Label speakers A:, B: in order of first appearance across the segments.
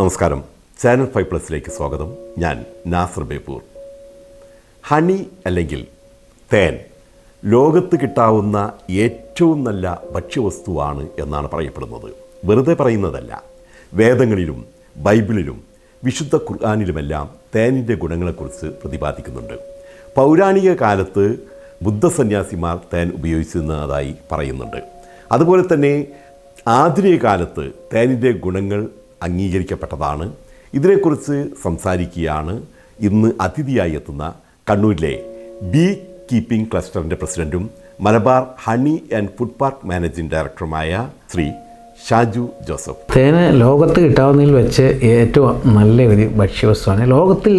A: നമസ്കാരം. ചാനൽ 5+ലേക്ക് സ്വാഗതം. ഞാൻ നാസർ ബേപ്പൂർ. ഹണി അല്ലെങ്കിൽ തേൻ ലോകത്ത് കിട്ടാവുന്ന ഏറ്റവും നല്ല ഭക്ഷ്യവസ്തുവാണ് എന്നാണ് പറയപ്പെടുന്നത്. വെറുതെ പറയുന്നതല്ല. വേദങ്ങളിലും ബൈബിളിലും വിശുദ്ധ ഖുർആനിലുമെല്ലാം തേനിൻ്റെ ഗുണങ്ങളെക്കുറിച്ച് പ്രതിപാദിക്കുന്നുണ്ട്. പൗരാണിക കാലത്ത് ബുദ്ധസന്യാസിമാർ തേൻ ഉപയോഗിച്ചിരുന്നതായി പറയുന്നുണ്ട്. അതുപോലെ തന്നെ ആധുനിക കാലത്ത് തേനിൻ്റെ ഗുണങ്ങൾ അംഗീകരിക്കപ്പെട്ടതാണ്. ഇതിനെക്കുറിച്ച് സംസാരിക്കുകയാണ് ഇന്ന് അതിഥിയായി എത്തുന്ന കണ്ണൂരിലെ ബീ കീപ്പിംഗ് ക്ലസ്റ്ററിൻ്റെ പ്രസിഡൻറ്റും Malabar honey and food park managing ഡയറക്ടറുമായ ശ്രീ ഷാജു ജോസഫ്.
B: തേന് ലോകത്ത് കിട്ടാവുന്നതിൽ വെച്ച് ഏറ്റവും നല്ല ഒരു ഭക്ഷ്യവസ്തുവാണ്. ലോകത്തിൽ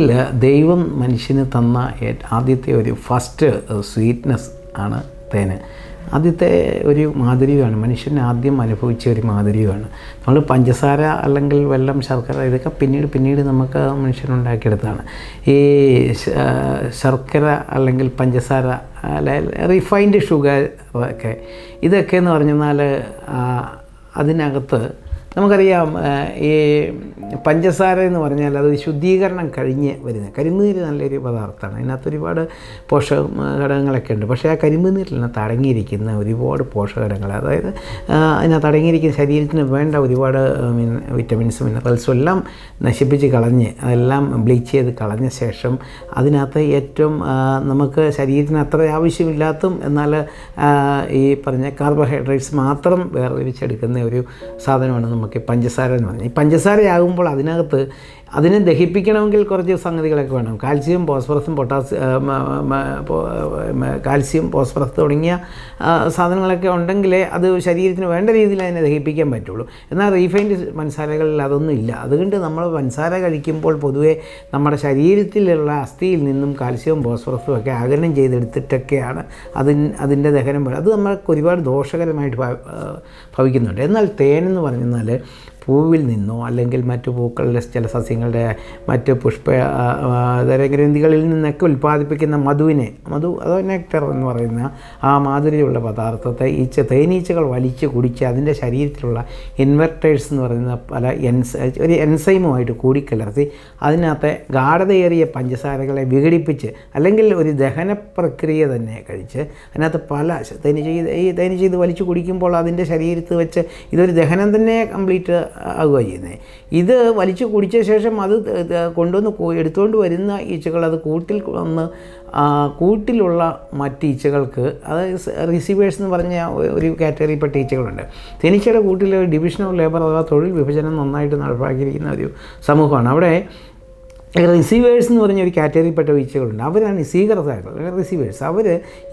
B: ദൈവം മനുഷ്യന് തന്ന ആദ്യത്തെ ഒരു ഫസ്റ്റ് സ്വീറ്റ്നെസ് ആണ് തേന്. ആദ്യത്തെ ഒരു മാധുര്യമാണ്, മനുഷ്യൻ ആദ്യം അനുഭവിച്ച ഒരു മാധുര്യമാണ്. നമ്മൾ പഞ്ചസാര അല്ലെങ്കിൽ വെള്ളം, ശർക്കര ഇതൊക്കെ പിന്നീട് നമുക്ക് മനുഷ്യനുണ്ടാക്കിയെടുത്താണ്. ഈ ശർക്കര അല്ലെങ്കിൽ പഞ്ചസാര, റിഫൈൻഡ് ഷുഗർ ഇതൊക്കെ എന്ന് പറഞ്ഞാൽ അതിനകത്ത് നമുക്കറിയാം, ഈ പഞ്ചസാര എന്ന് പറഞ്ഞാൽ അത് ശുദ്ധീകരണം കഴിഞ്ഞ് വരുന്നത്. കരിമ്പുനീര് നല്ലൊരു പദാർത്ഥമാണ്. അതിനകത്ത് ഒരുപാട് പോഷക ഘടകങ്ങളൊക്കെ ഉണ്ട്. പക്ഷേ ആ കരിമ്പുനീരിനകത്ത് അടങ്ങിയിരിക്കുന്ന ഒരുപാട് പോഷകഘടകങ്ങൾ, അതായത് അതിനകത്ത് അടങ്ങിയിരിക്കുന്ന ശരീരത്തിന് വേണ്ട ഒരുപാട് വിറ്റമിൻസും മിനറൽസും എല്ലാം നശിപ്പിച്ച് കളഞ്ഞ് അതെല്ലാം ബ്ലീച്ച് ചെയ്ത് കളഞ്ഞ ശേഷം അതിനകത്ത് ഏറ്റവും നമുക്ക് ശരീരത്തിന് അത്ര ആവശ്യമില്ലാത്തതും എന്നാൽ ഈ പറഞ്ഞ കാർബോഹൈഡ്രേറ്റ്സ് മാത്രം വേർതിരിച്ചെടുക്കുന്ന ഒരു സാധനമാണ് നമുക്ക് പഞ്ചസാര എന്ന് പറഞ്ഞാൽ. ഈ പഞ്ചസാരയാകുമ്പോൾ അതിനകത്ത് അതിനെ ദഹിപ്പിക്കണമെങ്കിൽ കുറച്ച് സംഗതികളൊക്കെ വേണം. കാൽസ്യം, ഫോസ്ഫറസും, കാൽസ്യം, ഫോസ്ഫറസ് തുടങ്ങിയ സാധനങ്ങളൊക്കെ ഉണ്ടെങ്കിലേ അത് ശരീരത്തിന് വേണ്ട രീതിയിൽ അതിനെ ദഹിപ്പിക്കാൻ പറ്റുള്ളൂ. എന്നാൽ റീഫൈൻഡ് പഞ്ചസാരകളിൽ അതൊന്നും ഇല്ല. അതുകൊണ്ട് നമ്മൾ പഞ്ചസാര കഴിക്കുമ്പോൾ പൊതുവേ നമ്മുടെ ശരീരത്തിലുള്ള അസ്ഥിയിൽ നിന്നും കാൽസ്യവും ഫോസ്ഫറസും ഒക്കെ ആഗിരണം ചെയ്തെടുത്തിട്ടൊക്കെയാണ് അതിൻ്റെ ദഹനം. അത് നമ്മൾക്ക് ഒരുപാട് ദോഷകരമായിട്ട് ഭവിക്കുന്നുണ്ട്. എന്നാൽ തേനെന്ന് പറഞ്ഞാൽ പൂവിൽ നിന്നോ അല്ലെങ്കിൽ മറ്റു പൂക്കളുടെ ചില സസ്യങ്ങളുടെ മറ്റ് ഗ്രന്ഥികളിൽ നിന്നൊക്കെ ഉൽപ്പാദിപ്പിക്കുന്ന മധു അതോ നെക്ടർ എന്ന് പറയുന്ന ആ മാധുര്യമുള്ള പദാർത്ഥത്തെ തേനീച്ചകൾ വലിച്ച് കുടിച്ച് അതിൻ്റെ ശരീരത്തിലുള്ള ഇൻവെർട്ടേഴ്സ് എന്ന് പറയുന്ന പല ഒരു എൻസൈമുമായിട്ട് കൂടിക്കലർത്തി അതിനകത്തെ ഗാഢതയേറിയ പഞ്ചസാരകളെ വിഘടിപ്പിച്ച് അല്ലെങ്കിൽ ഒരു ദഹന പ്രക്രിയ തന്നെ കഴിച്ച് അതിനകത്ത് പല തേനീച്ച ഇത് വലിച്ചു കുടിക്കുമ്പോൾ അതിൻ്റെ ശരീരത്ത് വെച്ച് ഇതൊരു ദഹനം തന്നെ കംപ്ലീറ്റ് ആകുക ചെയ്യുന്നത്. ഇത് വലിച്ചു കുടിച്ച ശേഷം അത് എടുത്തുകൊണ്ട് വരുന്ന ഈച്ചകൾ അത് കൂട്ടിലുള്ള മറ്റ് ഈച്ചകൾക്ക്, അതായത് റിസീവേഴ്സ് എന്ന് പറഞ്ഞ ഒരു കാറ്റഗറിയിൽപ്പെട്ട ഈച്ചകളുണ്ട്. തേനീച്ചയുടെ കൂട്ടിൽ ഡിവിഷൻ ഓഫ് ലേബർ അഥവാ തൊഴിൽ വിഭജനം നന്നായിട്ട് നടപ്പാക്കിയിരിക്കുന്ന ഒരു സമൂഹമാണ്. അവിടെ റിസീവേഴ്സ് എന്ന് പറഞ്ഞ ഒരു കാറ്റഗറിയിൽപ്പെട്ട ഈച്ചകളുണ്ട്. അവരാണ് സ്വീകർത്താക്കൾ, റിസീവേഴ്സ്. അവർ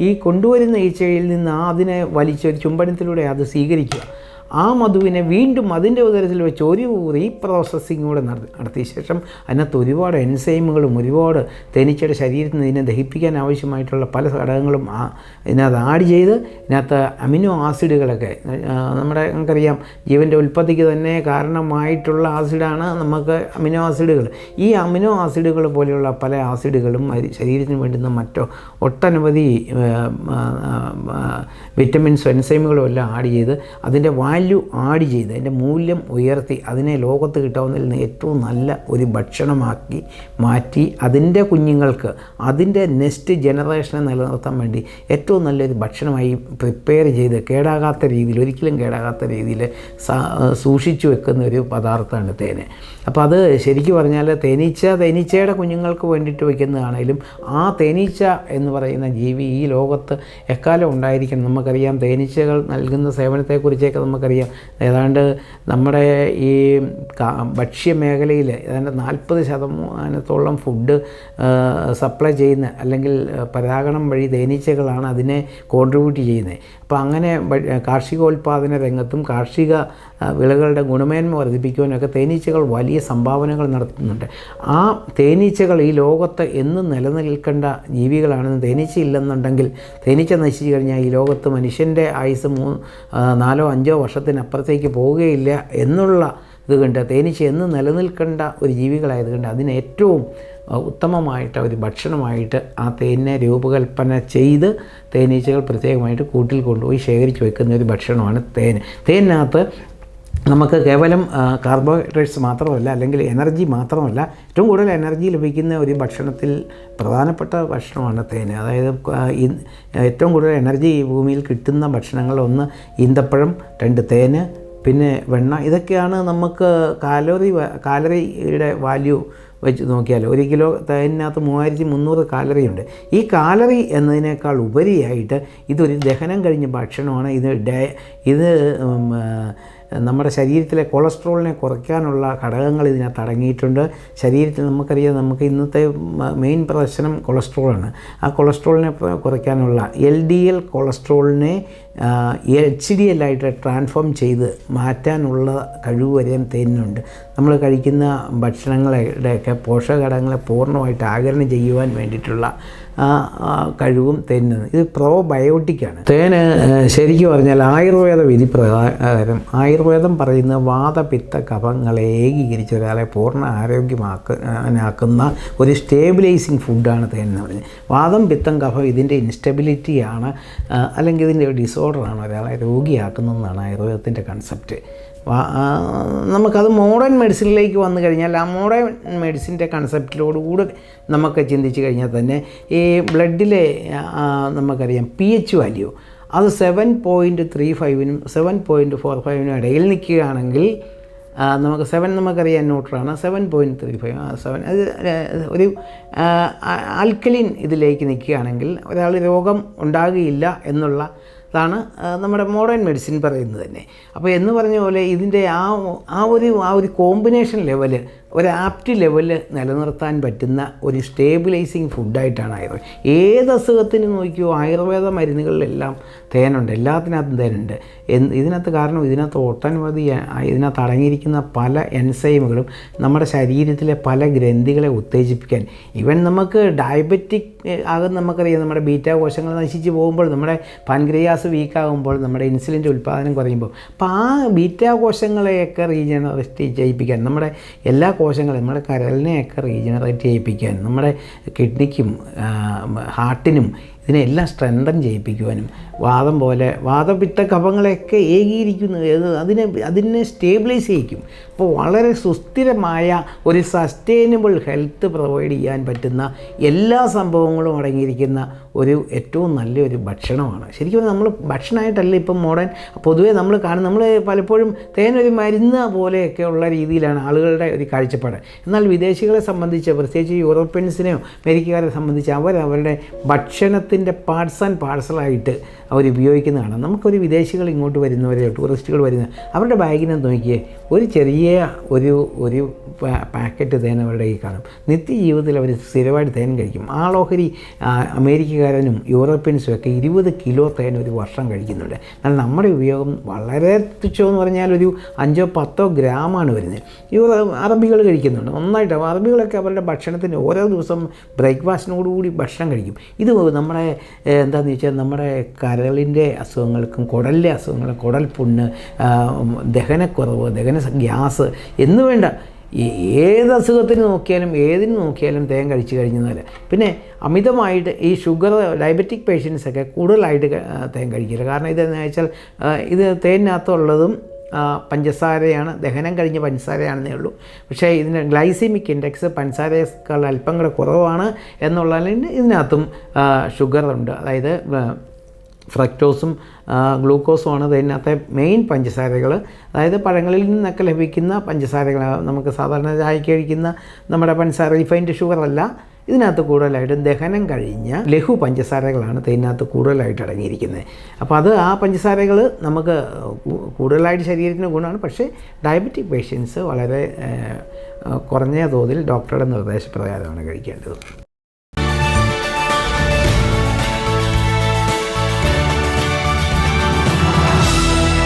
B: ഈ കൊണ്ടുവരുന്ന ഈച്ചയിൽ നിന്ന് അതിനെ വലിച്ചൊരു ചുംബനത്തിലൂടെ അത് സ്വീകരിക്കുക. ആ മധുവിനെ വീണ്ടും അതിൻ്റെ ഉദരത്തിൽ വെച്ച് ഒരു റീപ്രോസസ്സിങ് കൂടെ നടത്തിയ ശേഷം അതിനകത്ത് ഒരുപാട് എൻസൈമുകളും ഒരുപാട് തേനീച്ചയുടെ ശരീരത്തിൽ നിന്ന് ഇതിനെ ദഹിപ്പിക്കാൻ ആവശ്യമായിട്ടുള്ള പല ഘടകങ്ങളും ഇതിനകത്ത് ആഡ് ചെയ്ത് ഇതിനകത്ത് അമിനോ ആസിഡുകളൊക്കെ നമുക്കറിയാം, ജീവൻ്റെ ഉൽപ്പത്തിക്ക് തന്നെ കാരണമായിട്ടുള്ള ആസിഡാണ് നമുക്ക് അമിനോ ആസിഡുകൾ. ഈ അമിനോ ആസിഡുകൾ പോലെയുള്ള പല ആസിഡുകളും ശരീരത്തിന് വേണ്ടുന്ന ഒട്ടനവധി വിറ്റമിൻസും എൻസൈമുകളും എല്ലാം ആഡ് ചെയ്ത് അതിൻ്റെ ആഡ് ചെയ്ത് അതിൻ്റെ മൂല്യം ഉയർത്തി അതിനെ ലോകത്ത് കിട്ടാവുന്നതിൽ നിന്ന് ഏറ്റവും നല്ല ഒരു ഭക്ഷണമാക്കി മാറ്റി അതിൻ്റെ കുഞ്ഞുങ്ങൾക്ക് അതിൻ്റെ നെക്സ്റ്റ് ജനറേഷനെ നിലനിർത്താൻ വേണ്ടി ഏറ്റവും നല്ലൊരു ഭക്ഷണമായി പ്രിപ്പയർ ചെയ്ത് ഒരിക്കലും കേടാകാത്ത രീതിയിൽ സൂക്ഷിച്ചു വെക്കുന്ന ഒരു പദാർത്ഥമാണ് തേന്. അപ്പോൾ അത് ശരിക്കും പറഞ്ഞാൽ തേനീച്ചയുടെ കുഞ്ഞുങ്ങൾക്ക് വേണ്ടിയിട്ട് വയ്ക്കുന്നതാണെങ്കിലും ആ തേനീച്ച എന്ന് പറയുന്ന ജീവി ഈ ലോകത്ത് എക്കാലം ഉണ്ടായിരിക്കണം. നമുക്കറിയാം, തേനീച്ചകൾ നൽകുന്ന സേവനത്തെക്കുറിച്ചൊക്കെ നമുക്കറിയാം. ഏതാണ്ട് നമ്മുടെ ഈ ഭക്ഷ്യമേഖലയിൽ ഏതാണ്ട് 40% ഫുഡ് സപ്ലൈ ചെയ്യുന്ന അല്ലെങ്കിൽ പരാഗണം വഴി തേനീച്ചകളാണ് അതിനെ കോൺട്രിബ്യൂട്ട് ചെയ്യുന്നത്. അപ്പോൾ അങ്ങനെ കാർഷികോൽപാദന രംഗത്തും കാർഷിക വിളകളുടെ ഗുണമേന്മ വർദ്ധിപ്പിക്കുവാനൊക്കെ തേനീച്ചകൾ വലിയ സംഭാവനകൾ നടത്തുന്നുണ്ട്. ആ തേനീച്ചകൾ ഈ ലോകത്ത് എന്നും നിലനിൽക്കേണ്ട ജീവികളാണെന്ന്. തേനീച്ച ഇല്ലെന്നുണ്ടെങ്കിൽ, തേനീച്ച നശിച്ചു കഴിഞ്ഞാൽ ഈ ലോകത്ത് മനുഷ്യൻ്റെ ആയുസ് 4-5 വർഷത്തിനപ്പുറത്തേക്ക് പോവുകയില്ല എന്നുള്ള ഇതുകൊണ്ട് തേനീച്ച എന്ന് നിലനിൽക്കേണ്ട ഒരു ജീവികളായതുകൊണ്ട് അതിന് ഏറ്റവും ഉത്തമമായിട്ട് ഒരു ഭക്ഷണമായിട്ട് ആ തേനിനെ രൂപകൽപ്പന ചെയ്ത് തേനീച്ചകൾ പ്രത്യേകമായിട്ട് കൂട്ടിൽ കൊണ്ടുപോയി ശേഖരിച്ച് വെക്കുന്ന ഒരു ഭക്ഷണമാണ് തേൻ. തേനിനകത്ത് നമുക്ക് കേവലം കാർബോഹൈഡ്രേറ്റ്സ് മാത്രമല്ല, അല്ലെങ്കിൽ എനർജി മാത്രമല്ല, ഏറ്റവും കൂടുതൽ എനർജി ലഭിക്കുന്ന ഒരു ഭക്ഷണത്തിൽ പ്രധാനപ്പെട്ട ഭക്ഷണമാണ് തേൻ. അതായത് ഏറ്റവും കൂടുതൽ എനർജി ഈ ഭൂമിയിൽ കിട്ടുന്ന ഭക്ഷണങ്ങൾ: 1 ഈന്തപ്പഴം, 2 തേന്, പിന്നെ വെണ്ണ. ഇതൊക്കെയാണ് നമുക്ക് കാലറിയുടെ വാല്യൂ വെച്ച് നോക്കിയാൽ 1 കിലോ തേനിനകത്ത് 3300 കാലറി ഉണ്ട്. ഈ കാലറി എന്നതിനേക്കാൾ ഉപരിയായിട്ട് ഇതൊരു ദഹനം കഴിഞ്ഞ ഭക്ഷണമാണ്. ഇത് നമ്മുടെ ശരീരത്തിലെ കൊളസ്ട്രോളിനെ കുറയ്ക്കാനുള്ള ഘടകങ്ങൾ ഇതിനകത്ത് അടങ്ങിയിട്ടുണ്ട്. ശരീരത്തിൽ നമുക്കറിയാം, നമുക്ക് ഇന്നത്തെ മെയിൻ പ്രശ്നം കൊളസ്ട്രോളാണ്. ആ കൊളസ്ട്രോളിനെ കുറയ്ക്കാനുള്ള LDL കൊളസ്ട്രോളിനെ HDL ആയിട്ട് ട്രാൻസ്ഫോം ചെയ്ത് മാറ്റാനുള്ള കഴിവ് വരെയും തേനിനുണ്ട്. നമ്മൾ കഴിക്കുന്ന ഭക്ഷണങ്ങളുടെയൊക്കെ പോഷകഘടകങ്ങളെ പൂർണ്ണമായിട്ട് ആഗിരണം ചെയ്യുവാൻ വേണ്ടിയിട്ടുള്ള കഴിവും തേനിന്. ഇത് പ്രോബയോട്ടിക്കാണ്. തേന് ശരിക്കും പറഞ്ഞാൽ ആയുർവേദ വിധി പ്രകാരം ആയുർവേദം പറയുന്ന വാതപിത്ത കഫങ്ങളെ ഏകീകരിച്ച് ഒരാളെ പൂർണ്ണ ആരോഗ്യമാക്കുന്ന ഒരു സ്റ്റേബിലൈസിങ് ഫുഡാണ് തേൻ എന്ന് പറഞ്ഞത്. വാദം, പിത്തം, കഫം ഇതിൻ്റെ ഇൻസ്റ്റബിലിറ്റിയാണ്, അല്ലെങ്കിൽ ഇതിൻ്റെ ഡിസോർഡറാണ് ഒരാളെ രോഗിയാക്കുന്നതെന്നാണ് ആയുർവേദത്തിൻ്റെ കൺസെപ്റ്റ്. നമുക്കത് മോഡേൺ മെഡിസിനിലേക്ക് വന്നു കഴിഞ്ഞാൽ ആ മോഡേൺ മെഡിസിൻ്റെ കൺസെപ്റ്റിലോടുകൂടി നമുക്ക് ചിന്തിച്ച് കഴിഞ്ഞാൽ തന്നെ ഈ ബ്ലഡിലെ നമുക്കറിയാം pH വാല്യൂ അത് 7.35-നും 7.45-നും ഇടയിൽ നിൽക്കുകയാണെങ്കിൽ നമുക്ക് 7 നമുക്കറിയാം ന്യൂട്രലാണ്. 7.35 7 അത് ഒരു ആൽക്കലിൻ ഇതിലേക്ക് നിൽക്കുകയാണെങ്കിൽ ഒരാൾ രോഗം ഉണ്ടാകുകയില്ല എന്നുള്ളതാണ് നമ്മുടെ മോഡേൺ മെഡിസിൻ പറയുന്നത് തന്നെ. അപ്പോൾ എന്ന് പറഞ്ഞ പോലെ ഇതിൻ്റെ ആ ഒരു കോമ്പിനേഷൻ ലെവല്, ഒരു ആപ്റ്റ് ലെവല് നിലനിർത്താൻ പറ്റുന്ന ഒരു സ്റ്റേബിലൈസിങ് ഫുഡായിട്ടാണ് ആയുർവേദം. ഏത് അസുഖത്തിന് നോക്കിയോ ആയുർവേദ മരുന്നുകളിലെല്ലാം തേനുണ്ട്, എല്ലാത്തിനകത്തും തേനുണ്ട്. ഇതിനകത്ത് കാരണം ഇതിനകത്ത് ഒട്ടനവധി ഇതിനകത്ത് അടങ്ങിയിരിക്കുന്ന പല എൻസൈമുകളും നമ്മുടെ ശരീരത്തിലെ പല ഗ്രന്ഥികളെ ഉത്തേജിപ്പിക്കാൻ, ഈവൻ നമുക്ക് ഡയബറ്റിക് ആകുന്ന നമുക്കറിയാം, നമ്മുടെ ബീറ്റാ കോശങ്ങൾ നശിച്ചു പോകുമ്പോൾ, നമ്മുടെ പാൻക്രിയാസ് വീക്കാകുമ്പോൾ, നമ്മുടെ ഇൻസുലിൻ്റെ ഉൽപ്പാദനം കുറയുമ്പോൾ, അപ്പോൾ ആ ബീറ്റാ കോശങ്ങളെയൊക്കെ റീജനറേറ്റ് ചെയ്യിപ്പിക്കാൻ, നമ്മുടെ എല്ലാ കോശങ്ങളും, നമ്മുടെ കരളിനെയൊക്കെ റീജനറേറ്റ് ചെയ്യിപ്പിക്കാൻ, നമ്മുടെ കിഡ്നിക്കും ഹാർട്ടിനും ഇതിനെല്ലാം സ്ട്രെങ്തൻ ചെയ്യിപ്പിക്കുവാനും, വാതപിത്ത കഫങ്ങളെയൊക്കെ ഏകീകരിക്കുന്നു, അതിനെ സ്റ്റേബിലൈസ് ചെയ്യിക്കും. അപ്പോൾ വളരെ സുസ്ഥിരമായ ഒരു സസ്റ്റൈനബിൾ ഹെൽത്ത് പ്രൊവൈഡ് ചെയ്യാൻ പറ്റുന്ന എല്ലാ സംഭവങ്ങളും അടങ്ങിയിരിക്കുന്ന ഒരു ഏറ്റവും നല്ലൊരു ഭക്ഷണമാണ്. ശരിക്കും നമ്മൾ ഭക്ഷണമായിട്ടല്ല ഇപ്പം മോഡേൺ പൊതുവേ നമ്മൾ പലപ്പോഴും തേനൊരു മരുന്ന് പോലെയൊക്കെ ഉള്ള രീതിയിലാണ് ആളുകളുടെ ഒരു കാഴ്ചപ്പാട്. എന്നാൽ വിദേശികളെ സംബന്ധിച്ച്, പ്രത്യേകിച്ച് യൂറോപ്യൻസിനെയോ അമേരിക്കക്കാരെ സംബന്ധിച്ച്, അവരുടെ ഭക്ഷണത്തിൻ്റെ പാർട്സ് ആൻഡ് പാഴ്സലായിട്ട് അവർ ഉപയോഗിക്കുന്നതാണ്. നമുക്കൊരു വിദേശികൾ ഇങ്ങോട്ട് വരുന്നവരെ, ടൂറിസ്റ്റുകൾ വരുന്ന അവരുടെ ബാഗിനകത്ത് നോക്കിയേ ഒരു ചെറിയ ഒരു പാക്കറ്റ് തേൻ അവരുടെ കയ്യിൽ കാണും. നിത്യജീവിതത്തിൽ അവർ സ്ഥിരമായിട്ട് തേൻ കഴിക്കും. ആളോഹരി അമേരിക്കക്കാരനും യൂറോപ്യൻസും ഒക്കെ 20 കിലോ തേൻ ഒരു വർഷം കഴിക്കുന്നുണ്ട്. എന്നാൽ നമ്മുടെ ഉപയോഗം വളരെ തുച്ഛമെന്ന് പറഞ്ഞാൽ ഒരു 5-10 ഗ്രാമാണ് വരുന്നത്. അറബികൾ കഴിക്കുന്നുണ്ട് നന്നായിട്ട്. അറബികളൊക്കെ അവരുടെ ഭക്ഷണത്തിന് ഓരോ ദിവസം ബ്രേക്ക്ഫാസ്റ്റിനോടുകൂടി ഭക്ഷണം കഴിക്കും. ഇത് നമ്മുടെ എന്താണെന്ന് വെച്ചാൽ നമ്മുടെ കരളിൻ്റെ അസുഖങ്ങൾക്കും കുടലിലെ അസുഖങ്ങളും, കുടൽ പുണ്ണ്, ദഹനക്കുറവ്, ഗ്യാസ് എന്ന് വേണ്ട ഏത് അസുഖത്തിന് നോക്കിയാലും തേൻ കഴിച്ചു കഴിഞ്ഞാൽ, പിന്നെ അമിതമായിട്ട് ഈ ഷുഗർ ഡയബറ്റിക് പേഷ്യൻസൊക്കെ കൂടുതലായിട്ട് തേൻ കഴിക്കില്ല. കാരണം ഇതെന്ന് വെച്ചാൽ ഇത് തേനിനകത്തുള്ളതും പഞ്ചസാരയാണ്, ദഹനം കഴിഞ്ഞ പഞ്ചസാരയാണെന്നേ ഉള്ളൂ. പക്ഷേ ഇതിൻ്റെ ഗ്ലൈസീമിക് ഇൻഡെക്സ് പഞ്ചസാരയേക്കാൾ അല്പം കൂടെ കുറവാണ് എന്നുള്ളതിന് ഇതിനകത്തും ഷുഗറുണ്ട്. അതായത് ഫ്രക്ടോസും ഗ്ലൂക്കോസുമാണ് ഇതിനകത്തെ മെയിൻ പഞ്ചസാരകൾ. അതായത് പഴങ്ങളിൽ നിന്നൊക്കെ ലഭിക്കുന്ന പഞ്ചസാരകൾ, നമുക്ക് സാധാരണ ചായക്ക് കഴിക്കുന്ന നമ്മുടെ പഞ്ചസാര റിഫൈൻഡ് ഷുഗറല്ല. ഇതിനകത്ത് കൂടുതലായിട്ട് ദഹനം കഴിഞ്ഞ ലഘു പഞ്ചസാരകളാണ് ഇതിനകത്ത് കൂടുതലായിട്ട് അടങ്ങിയിരിക്കുന്നത്. അപ്പോൾ ആ പഞ്ചസാരകൾ നമുക്ക് കൂടുതലായിട്ട് ശരീരത്തിന് ഗുണമാണ്. പക്ഷേ ഡയബറ്റിക് പേഷ്യൻസ് വളരെ കുറഞ്ഞ തോതിൽ ഡോക്ടറുടെ നിർദ്ദേശപ്രകാരമാണ് കഴിക്കേണ്ടത്.